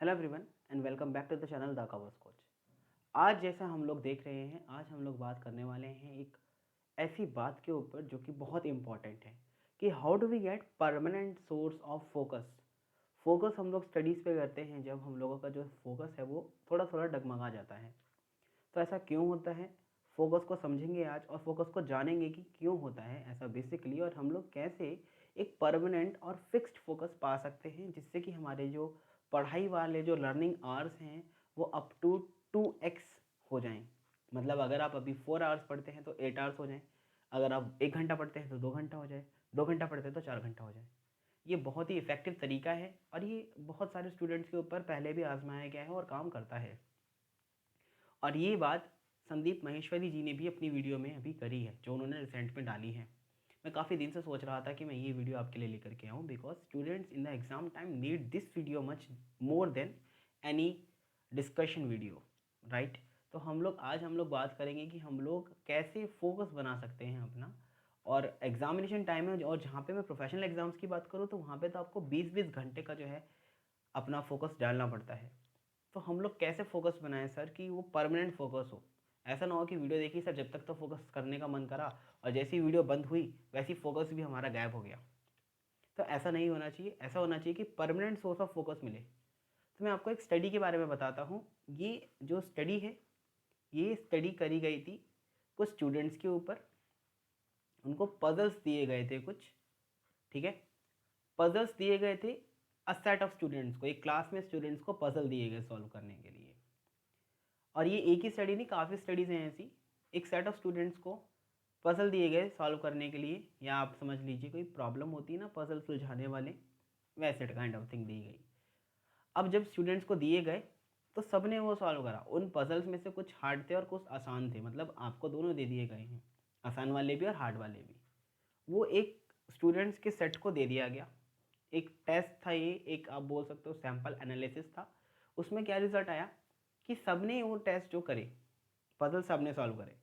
Hello everyone and welcome back to the channel the covers coach. आज जैसा हम लोग देख रहे हैं, आज हम लोग बात करने वाले हैं एक ऐसी बात के ऊपर जो कि बहुत इंपॉर्टेंट है कि how do we get permanent source of focus. Focus हम लोग स्टडीज़ पे करते हैं जब हम लोगों का जो फोकस है वो थोड़ा थोड़ा डगमगा जाता है। तो ऐसा क्यों होता है, फोकस को समझेंगे आज और फोकस को जानेंगे कि क्यों होता है ऐसा बेसिकली, और हम लोग कैसे एक परमानेंट और फिक्स्ड फोकस पा सकते हैं जिससे कि हमारे जो पढ़ाई वाले जो लर्निंग आवर्स हैं वो अप टू 2x हो जाएं। मतलब अगर आप अभी 4 आवर्स पढ़ते हैं तो 8 आवर्स हो जाएं, अगर आप 1 घंटा पढ़ते हैं तो 2 घंटा हो जाए, 2 घंटा पढ़ते हैं तो 4 घंटा हो जाए। ये बहुत ही इफ़ेक्टिव तरीका है और ये बहुत सारे स्टूडेंट्स के ऊपर पहले भी आजमाया गया है और काम करता है। और ये बात संदीप माहेश्वरी जी ने भी अपनी वीडियो में अभी करी है जो उन्होंने रिसेंट में डाली है। मैं काफ़ी दिन से सोच रहा था कि मैं ये वीडियो आपके लिए लेकर के आऊँ because students in the exam time need this video much more than any discussion video, right. तो हम लोग बात करेंगे कि हम लोग कैसे फोकस बना सकते हैं अपना। और एग्जामिनेशन टाइम है और जहाँ पे मैं प्रोफेशनल एग्ज़ाम्स की बात करूँ तो वहाँ पे तो आपको 20-20 घंटे का जो है अपना फोकस डालना पड़ता है। तो हम लोग कैसे फोकस बनाएं सर कि वो परमानेंट फोकस हो। ऐसा ना हो कि वीडियो देखी सर जब तक तो फोकस करने का मन करा और जैसी वीडियो बंद हुई वैसी फोकस भी हमारा गायब हो गया। तो ऐसा नहीं होना चाहिए, ऐसा होना चाहिए कि परमानेंट सोर्स ऑफ फोकस मिले। तो मैं आपको एक स्टडी के बारे में बताता हूँ। ये जो स्टडी है ये स्टडी करी गई थी कुछ स्टूडेंट्स के ऊपर। उनको पजल्स दिए गए थे कुछ, ठीक है। पजल्स दिए गए थे अ सेट ऑफ स्टूडेंट्स को, एक क्लास में स्टूडेंट्स को पजल दिए गए सॉल्व करने के लिए। और ये एक ही स्टडी नहीं, काफ़ी स्टडीज़ हैं ऐसी। एक सेट ऑफ स्टूडेंट्स को पजल दिए गए सॉल्व करने के लिए, या आप समझ लीजिए कोई प्रॉब्लम होती है ना पजल सुलझाने वाले, वैसे काइंड ऑफ थिंग दी गई। अब जब स्टूडेंट्स को दिए गए तो सब ने वो सॉल्व करा। उन पजल्स में से कुछ हार्ड थे और कुछ आसान थे, मतलब आपको दोनों दे दिए गए हैं, आसान वाले भी और हार्ड वाले भी। वो एक स्टूडेंट्स के सेट को दे दिया गया। एक टेस्ट था ये, एक आप बोल सकते हो सैम्पल एनालिसिस था। उसमें क्या रिजल्ट आया कि सबने वो टेस्ट जो करे, पजल सबने सॉल्व करे।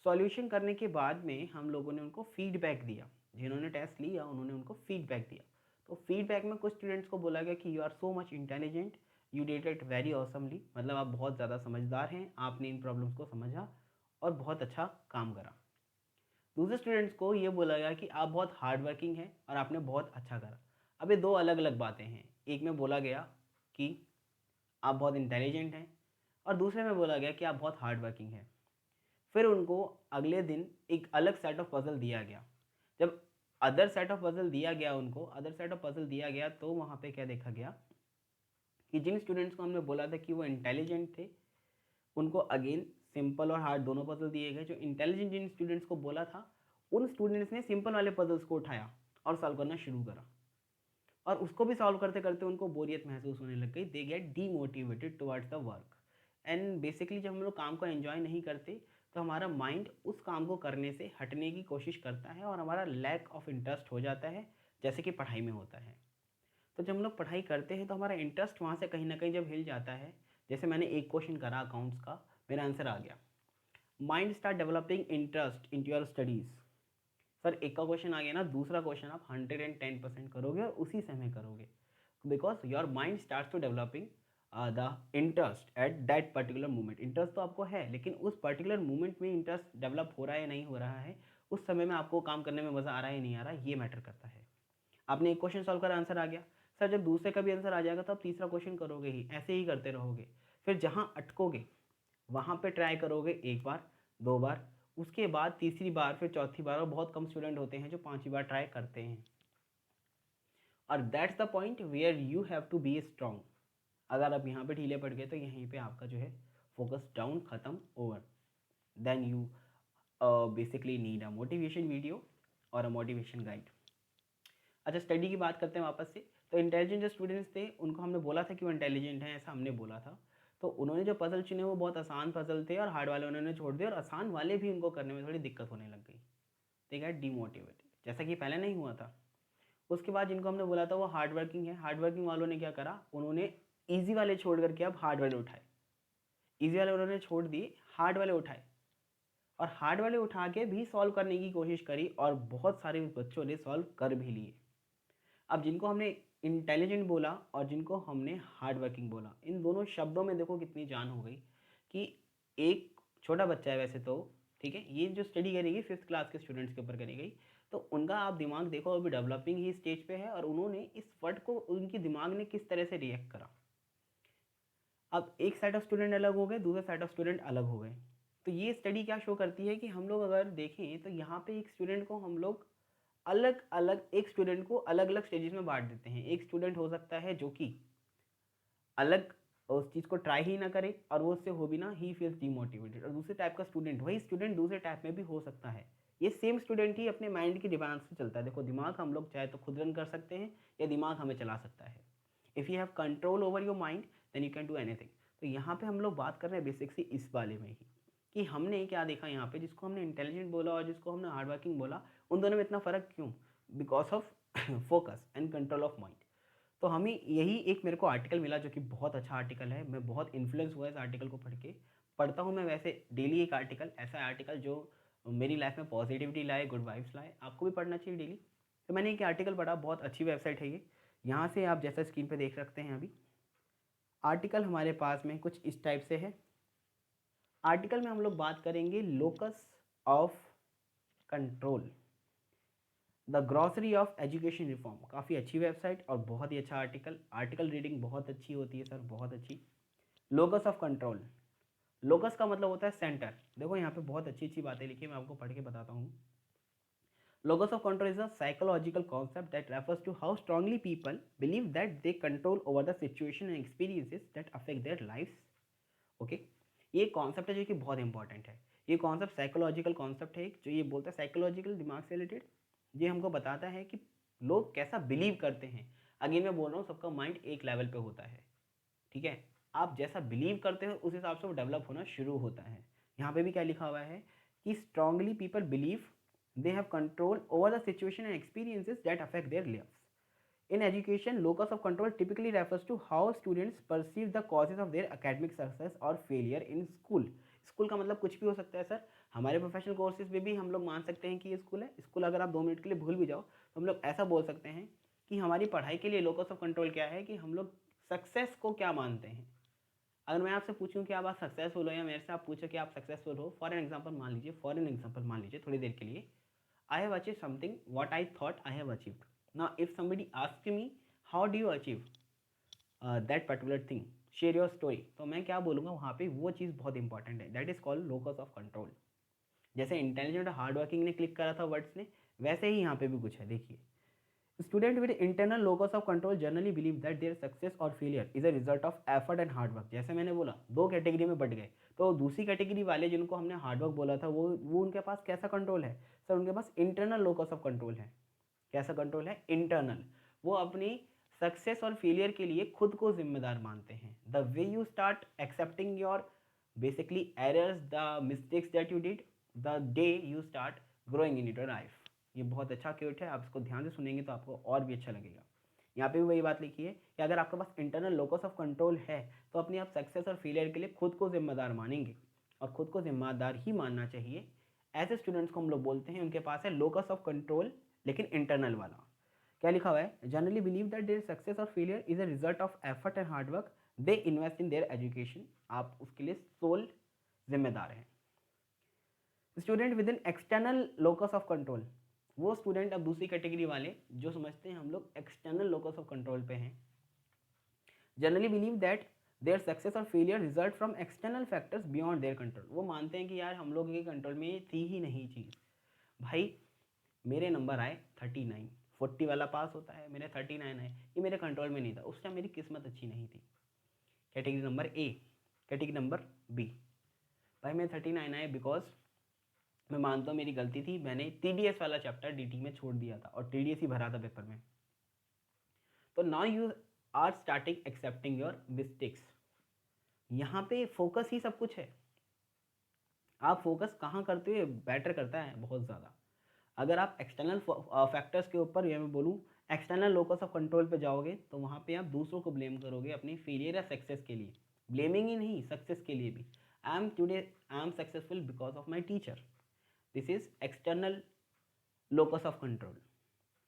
सॉल्यूशन करने के बाद में हम लोगों ने उनको फीडबैक दिया, जिन्होंने टेस्ट लिया उन्होंने उनको फीडबैक दिया। तो फीडबैक में कुछ स्टूडेंट्स को बोला गया कि you are so much intelligent, you did it very awesomely, मतलब आप बहुत ज़्यादा समझदार हैं, आपने इन प्रॉब्लम्स को समझा और बहुत अच्छा काम करा। दूसरे स्टूडेंट्स को ये बोला गया कि आप बहुत हार्ड वर्किंग हैं और आपने बहुत अच्छा करा। अब ये दो अलग अलग बातें हैं। एक में बोला गया कि आप बहुत इंटेलिजेंट हैं और दूसरे में बोला गया कि आप बहुत हार्ड वर्किंग हैं। फिर उनको अगले दिन एक अलग सेट ऑफ पजल दिया गया। जब अदर सेट ऑफ पजल दिया गया, उनको अदर सेट ऑफ पजल दिया गया, तो वहाँ पे क्या देखा गया कि जिन स्टूडेंट्स को हमने बोला था कि वो इंटेलिजेंट थे उनको अगेन सिंपल और हार्ड दोनों पजल दिए गए। जो इंटेलिजेंट जिन स्टूडेंट्स को बोला था उन स्टूडेंट्स ने सिंपल वाले पजल्स को उठाया और सॉल्व करना शुरू करा। और उसको भी सॉल्व करते करते उनको बोरियत महसूस होने लग गई। They get demotivated towards the work. And basically जब हम लोग काम को एंजॉय नहीं करते तो हमारा माइंड उस काम को करने से हटने की कोशिश करता है और हमारा लैक ऑफ इंटरेस्ट हो जाता है, जैसे कि पढ़ाई में होता है। तो जब हम लोग पढ़ाई करते हैं तो हमारा इंटरेस्ट वहाँ से कहीं ना कहीं जब हिल जाता है, जैसे मैंने एक क्वेश्चन करा अकाउंट्स का, मेरा आंसर आ गया, mind start developing interest in your studies. Sir एक का क्वेश्चन आ गया ना, दूसरा क्वेश्चन आप 110% करोगे और उसी समय करोगे because your mind start to developing the interest at that particular moment. Interest तो आपको है लेकिन उस पर्टिकुलर मोमेंट में इंटरेस्ट डेवलप हो रहा है या नहीं हो रहा है, उस समय में आपको काम करने में मज़ा आ रहा है या नहीं आ रहा है, ये मैटर करता है। आपने एक क्वेश्चन सॉल्व करा, आंसर आ गया, सर जब दूसरे का भी आंसर आ जाएगा तो आप तीसरा क्वेश्चन करोगे ही, ऐसे ही करते रहोगे। फिर जहाँ अटकोगे वहाँ पे ट्राई करोगे एक बार, दो बार, उसके बाद तीसरी बार, फिर चौथी बार, और बहुत कम स्टूडेंट होते हैं जो पांचवी बार ट्राई करते हैं। और that's the point where you have to be strong. अगर आप यहाँ पे ढीले पड़ गए तो यहीं पे आपका जो है फोकस डाउन, खत्म, over. Then you basically need a motivation video और अ मोटिवेशन गाइड। अच्छा स्टडी की बात करते हैं वापस से। तो इंटेलिजेंट जो स्टूडेंट्स थे उनको हमने बोला था कि वो इंटेलिजेंट हैं, ऐसा हमने बोला था। तो उन्होंने जो पजल चुने वो बहुत आसान पजल थे और हार्ड वाले उन्होंने छोड़ दिए और आसान वाले भी उनको करने में थोड़ी दिक्कत होने लग गई। ठीक है, डीमोटिवेटेड, जैसा कि पहले नहीं हुआ था। उसके बाद जिनको हमने बोला था वो हार्ड वर्किंग है, हार्ड वर्किंग वालों ने क्या करा, उन्होंने ईजी वाले छोड़ करके अब हार्ड वाले उठाए। ईजी वाले उन्होंने छोड़ दिए, हार्ड वाले उठाए और हार्ड वाले उठा के भी सॉल्व करने की कोशिश करी और बहुत सारे बच्चों ने सॉल्व कर भी लिए। अब जिनको हमने इंटेलिजेंट बोला और जिनको हमने हार्ड वर्किंग बोला, इन दोनों शब्दों में देखो कितनी जान हो गई कि एक छोटा बच्चा है वैसे तो, ठीक है, ये जो स्टडी करेगी 5th क्लास के स्टूडेंट्स के ऊपर करी गई, तो उनका आप दिमाग देखो अभी डेवलपिंग ही स्टेज पे है और उन्होंने इस वर्ड को, उनके दिमाग ने किस तरह से रिएक्ट करा। अब एक सेट ऑफ स्टूडेंट अलग हो गए, दूसरे सेट ऑफ स्टूडेंट अलग हो गए। तो ये स्टडी क्या शो करती है कि हम लोग अगर देखें तो यहाँ पे एक स्टूडेंट को हम लोग अलग अलग, एक स्टूडेंट को अलग अलग स्टेजेस में बांट देते हैं। एक स्टूडेंट हो सकता है जो कि अलग उस चीज़ को ट्राई ही ना करे और वो उससे हो भी ना, ही फील्स डीमोटिवेटेड। और दूसरे टाइप का स्टूडेंट, वही स्टूडेंट दूसरे टाइप में भी हो सकता है। ये सेम स्टूडेंट ही अपने माइंड की डिमांड से चलता है। देखो दिमाग हम लोग चाहे तो खुद रन कर सकते हैं या दिमाग हमें चला सकता है। If you have control over your mind then you can do anything. तो यहाँ पे हम लोग बात कर रहे हैं बेसिक्स इस वाले में ही कि हमने क्या देखा यहाँ पे, जिसको हमने इंटेलिजेंट बोला और जिसको हमने हार्ड वर्किंग बोला, उन दोनों में इतना फ़र्क क्यों? Because of focus and control of mind. तो हमें यही एक मेरे को आर्टिकल मिला जो कि बहुत अच्छा आर्टिकल है। मैं बहुत इन्फ्लुएंस हुआ इस आर्टिकल को पढ़ के। पढ़ता हूँ मैं वैसे डेली एक आर्टिकल, ऐसा आर्टिकल जो मेरी लाइफ में पॉजिटिविटी लाए, गुड वाइब्स लाए। आपको भी पढ़ना चाहिए डेली। तो मैंने एक आर्टिकल पढ़ा, बहुत अच्छी वेबसाइट है ये। यहाँ से आप जैसा स्क्रीन पे देख सकते हैं अभी आर्टिकल हमारे पास में कुछ इस टाइप से है। आर्टिकल में हम लोग बात करेंगे locus of control, the grocery of education reform. काफ़ी अच्छी वेबसाइट और बहुत ही अच्छा आर्टिकल। आर्टिकल रीडिंग बहुत अच्छी होती है सर, बहुत अच्छी। लोकस ऑफ कंट्रोल, लोकस का मतलब होता है सेंटर। देखो यहाँ पे बहुत अच्छी अच्छी बातें लिखी है, मैं आपको पढ़ के बताता हूँ। Locus of control is a psychological concept that refers to how strongly people believe that they control over the situation and experiences that affect their lives. Okay ये कॉन्सेप्ट है जो कि बहुत इंपॉर्टेंट है। ये कॉन्सेप्ट साइकोलॉजिकल कॉन्सेप्ट है जो ये बोलता है साइकोलॉजिकल, दिमाग से रिलेटेड। ये हमको बताता है कि लोग कैसा बिलीव करते हैं। अगेन मैं बोल रहा हूँ, सबका माइंड एक लेवल पे होता है, ठीक है। आप जैसा बिलीव करते हो उस हिसाब से वो डेवलप होना शुरू होता है। यहाँ पे भी क्या लिखा हुआ है कि strongly people believe they have control over the situation and experiences that affect their lives. In education, locus of control typically refers to how students perceive the causes of their academic success or failure in school. School का मतलब कुछ भी हो सकता है sir. हमारे professional courses में भी हम लोग मान सकते हैं कि ये स्कूल है। स्कूल अगर आप 2 मिनट के लिए भूल भी जाओ तो हम लोग ऐसा बोल सकते हैं कि हमारी पढ़ाई के लिए लोकस ऑफ कंट्रोल क्या है, कि हम लोग सक्सेस को क्या मानते हैं। अगर मैं आपसे पूछूं कि आप सक्सेसफुल हो, या मेरे से आप पूछो कि आप सक्सेसफुल हो, फॉर एन एग्जाम्पल मान लीजिए थोड़ी देर के लिए, I have achieved something what I thought I have achieved. Now, if somebody asks me, how do you achieve that particular thing? Share your story. तो मैं क्या बोलूँगा वहाँ पे, वो चीज़ बहुत इंपॉर्टेंट है। That is called locus of control. जैसे इंटेलिजेंट और हार्ड वर्किंग ने क्लिक करा था वर्ड्स ने, वैसे ही यहाँ पे भी कुछ है। देखिए, student with internal locus of control generally believe that their success और failure is a result of effort and hard work. जैसे मैंने बोला 2 कैटेगरी में बढ़ गए। तो दूसरी कैटेगरी वाले जिनको हमने हार्ड वर्क बोला था, वो उनके पास कैसा कंट्रोल है सर? उनके पास इंटरनल लोकस ऑफ कंट्रोल है। कैसा कंट्रोल है? इंटरनल। वो अपनी सक्सेस और फेलियर के लिए खुद को जिम्मेदार मानते हैं। The way you start accepting your basically errors, the mistakes that you did, the day you start growing in your life. ये बहुत अच्छा क्योट है, आप इसको ध्यान से सुनेंगे तो आपको और भी अच्छा लगेगा। यहाँ पे भी वही बात लिखी है कि अगर आपके पास इंटरनल लोकस ऑफ कंट्रोल है तो अपनी आप सक्सेस और फेलियर के लिए खुद को जिम्मेदार मानेंगे, और खुद को जिम्मेदार ही मानना चाहिए। ऐसे स्टूडेंट्स को हम लोग बोलते हैं उनके पास है लोकस ऑफ कंट्रोल, लेकिन इंटरनल वाला। क्या लिखा हुआ है? Generally believe that their success और failure is a result of effort and hard work, they invest in their education. आप उसके लिए सोल जिम्मेदार हैं। Student with in external locus of control, वो स्टूडेंट अब दूसरी कैटेगरी वाले जो समझते हैं हम लोग एक्सटर्नल लोकस ऑफ कंट्रोल पे हैं। Generally believe that their success और failure result from external factors beyond their control. वो मानते हैं कि यार हम लोग के कंट्रोल में थी ही नहीं चीज़। भाई मेरे नंबर आए 39, 40 वाला पास होता है, मेरे 39 आए, ये मेरे कंट्रोल में नहीं था। उस टाइम मेरी किस्मत अच्छी नहीं थी। Category number A. Category number B, भाई मैं 39 आए बिकॉज मैं मानता हूँ मेरी गलती थी, मैंने TDS वाला चैप्टर DT में छोड़ दिया था और TDS ही भरा था पेपर में। तो now you are starting accepting your mistakes. यहाँ पे फोकस ही सब कुछ है। आप फोकस कहाँ करते हो बैटर करता है बहुत ज़्यादा। अगर आप एक्सटर्नल फैक्टर्स के ऊपर, या मैं बोलूँ एक्सटर्नल लोकस ऑफ कंट्रोल पे जाओगे तो वहाँ पे आप दूसरों को ब्लेम करोगे अपनी फेलियर या सक्सेस के लिए। ब्लेमिंग ही नहीं, सक्सेस के लिए भी। I am successful because of my teacher. This is external locus of control.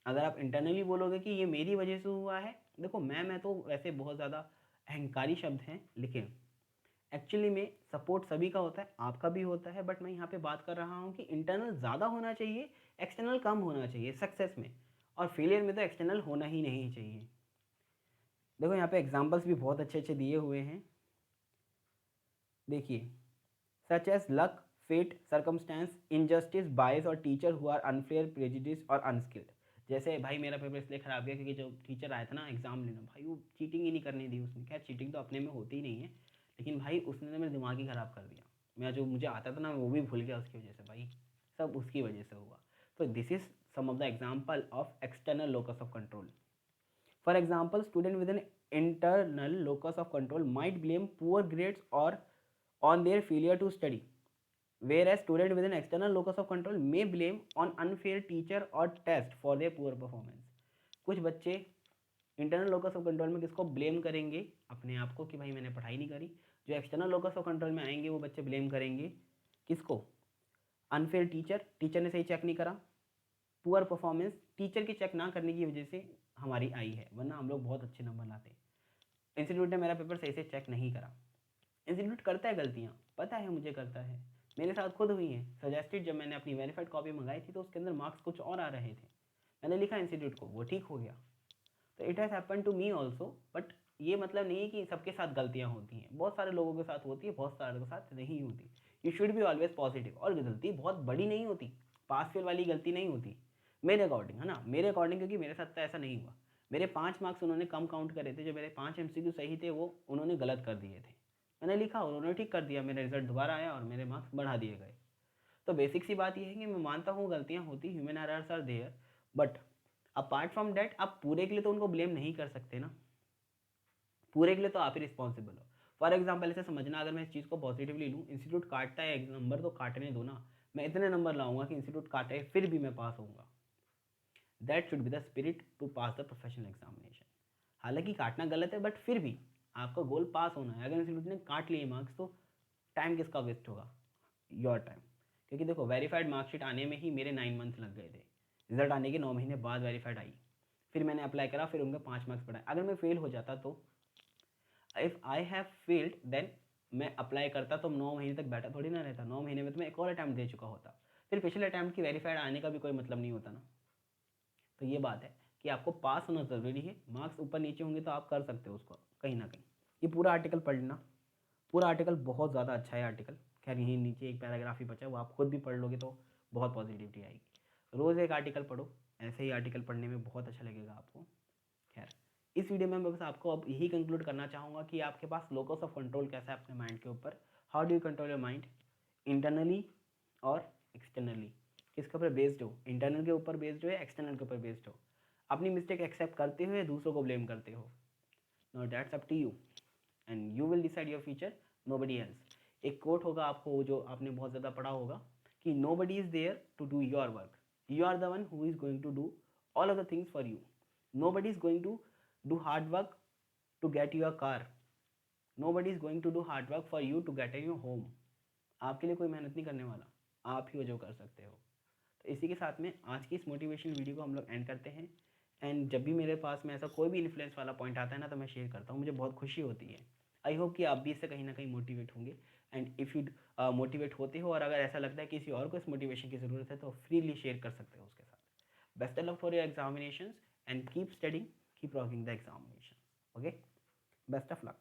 अगर आप इंटरनली बोलोगे कि ये मेरी वजह से हुआ है, देखो मैं तो वैसे बहुत ज़्यादा अहंकारी शब्द हैं, लेकिन एक्चुअली में सपोर्ट सभी का होता है, आपका भी होता है, बट मैं यहाँ पे बात कर रहा हूँ कि इंटरनल ज़्यादा होना चाहिए, एक्सटर्नल कम होना चाहिए सक्सेस में, और फेलियर में तो एक्सटर्नल होना ही नहीं चाहिए। देखो यहाँ पे एग्जांपल्स भी बहुत अच्छे अच्छे दिए हुए हैं, देखिए, such as luck, fate, circumstance, injustice, bias और teacher who are unfair, prejudice और अनस्किल्ड। जैसे भाई मेरा पेपर इसलिए ख़राब गया क्योंकि जो टीचर आया था ना एग्ज़ाम लेना, भाई वो चीटिंग ही नहीं करने दी उसने। क्या चीटिंग तो अपने में होती ही नहीं है, लेकिन भाई उसने ना मेरा दिमाग ही ख़राब कर दिया। मैं जो मुझे आता था ना वो भी भूल गया उसकी वजह से, भाई सब उसकी वजह से हुआ। तो this is some of the example of external locus of control. For example, student with an internal locus of control might blame poor grades or on their failure to study, whereas student with an external locus of control may blame on unfair teacher or test for their poor performance. कुछ बच्चे internal locus of control में किसको blame करेंगे? अपने आप को, कि भाई मैंने पढ़ाई नहीं करी। जो एक्सटर्नल लोकस ऑफ कंट्रोल में आएंगे वो बच्चे ब्लेम करेंगे किसको? अनफेयर टीचर, टीचर ने सही चेक नहीं करा। पुअर परफॉर्मेंस, टीचर की चेक ना करने की वजह से हमारी आई है, वरना हम लोग बहुत अच्छे नंबर लाते। इंस्टीट्यूट ने मेरा पेपर सही से चेक नहीं करा। इंस्टीट्यूट करता है गलतियाँ, पता है मुझे करता है, मेरे साथ खुद हुई हैं। सजेस्टेड जब मैंने अपनी वेरीफाइड कॉपी मंगाई थी तो उसके अंदर मार्क्स कुछ और आ रहे थे, मैंने लिखा इंस्टीट्यूट को, वो ठीक हो गया। तो it has happen to me also, but ये मतलब नहीं है कि सबके साथ गलतियाँ होती हैं। बहुत सारे लोगों के साथ होती है, बहुत सारे के साथ नहीं होती। You should be always positive. और गलती बहुत बड़ी नहीं होती, पास फेल वाली गलती नहीं होती मेरे अकॉर्डिंग, है ना, मेरे अकॉर्डिंग, क्योंकि मेरे साथ तो ऐसा नहीं हुआ। मेरे 5 मार्क्स उन्होंने कम काउंट करे थे, जो मेरे 5 MCQ सही थे वो उन्होंने गलत कर दिए थे। मैंने लिखा, उन्होंने ठीक कर दिया, मेरा रिजल्ट दोबारा आया और मेरे मार्क्स बढ़ा दिए गए। तो बेसिक सी बात यह है कि मैं मानता हूँ गलतियाँ होती, human errors are there, but apart from that आप पूरे के लिए तो उनको ब्लेम नहीं कर सकते ना, पूरे के लिए तो आप ही रिस्पॉन्सिबल हो। फॉर एग्जाम्पल ऐसे समझना, अगर मैं इस चीज़ को पॉजिटिवली लूँ, इंस्टीट्यूट काटता है एक नंबर तो काटने दो ना, मैं इतने नंबर लाऊंगा कि इंस्टीट्यूट काटे फिर भी मैं पास होऊंगा। That should be the spirit to pass the professional examination. हालांकि काटना गलत है, बट फिर भी आपका गोल पास होना है। अगर इंस्टीट्यूट ने काट लिए मार्क्स तो टाइम किसका वेस्ट होगा? Your time. क्योंकि देखो वेरीफाइड मार्कशीट आने में ही मेरे 9 मंथ्स लग गए थे, रिजल्ट आने के 9 महीने बाद वेरीफाइड आई, फिर मैंने अप्लाई करा, फिर उनके 5 मार्क्स बढ़ाए। अगर मैं फेल हो जाता तो, if I have failed then मैं अप्लाई करता तो 9 महीने तक बैठा थोड़ी ना रहता, 9 महीने में तो मैं एक और अटैम्प्ट दे चुका होता, फिर पिछले अटैम्प्ट की वेरीफाइड आने का भी कोई मतलब नहीं होता ना। तो ये बात है कि आपको पास होना ज़रूरी है। मार्क्स ऊपर नीचे होंगे तो आप कर सकते हो उसको कहीं ना कहीं। ये पूरा आर्टिकल पढ़ लेना, पूरा आर्टिकल बहुत ज़्यादा अच्छा है आर्टिकल। खैर यहीं नीचे एक पैराग्राफ ही बचा है, वो आप खुद भी पढ़ लोगे तो बहुत पॉजिटिविटी आएगी। रोज़ एक आर्टिकल पढ़ो, ऐसे ही आर्टिकल पढ़ने में बहुत अच्छा लगेगा आपको। खैर इस वीडियो में मैं बस आपको अब यही कंक्लूड करना चाहूँगा कि आपके पास लोकस ऑफ कंट्रोल कैसा है अपने माइंड के ऊपर। How do you control your mind internally और एक्सटर्नली, किसके ऊपर बेस्ड हो? इंटरनल के ऊपर बेस्ड हो या एक्सटर्नल के ऊपर बेस्ड हो? अपनी मिस्टेक एक्सेप्ट करते हो या दूसरों को ब्लेम करते हो? No, that's up to you and you will decide your future, nobody else. एक कोट होगा आपको जो आपने बहुत ज़्यादा पढ़ा होगा कि nobody is there to do your work, you are the one who is going to do all of the things for you. Nobody is going to do hard work to get your car, nobody is going to do hard work for you to get your home. आपके लिए कोई मेहनत नहीं करने वाला, आप ही हो जो कर सकते हो। तो इसी के साथ में आज की इस मोटिवेशन वीडियो को हम लोग एंड करते हैं। एंड जब भी मेरे पास में ऐसा कोई भी इन्फ्लुएंस वाला पॉइंट आता है ना तो मैं शेयर करता हूँ, मुझे बहुत खुशी होती है। आई होप कि आप भी इससे कहीं ना कहीं मोटिवेट होंगे। एंड इफ़ यू मोटिवेट होते हो और अगर ऐसा लगता है कि किसी और को इस मोटिवेशन की ज़रूरत है तो फ्रीली शेयर कर सकते हो उसके साथ। Best luck for your examinations and keep studying, keep rocking the examination. Okay, best of luck.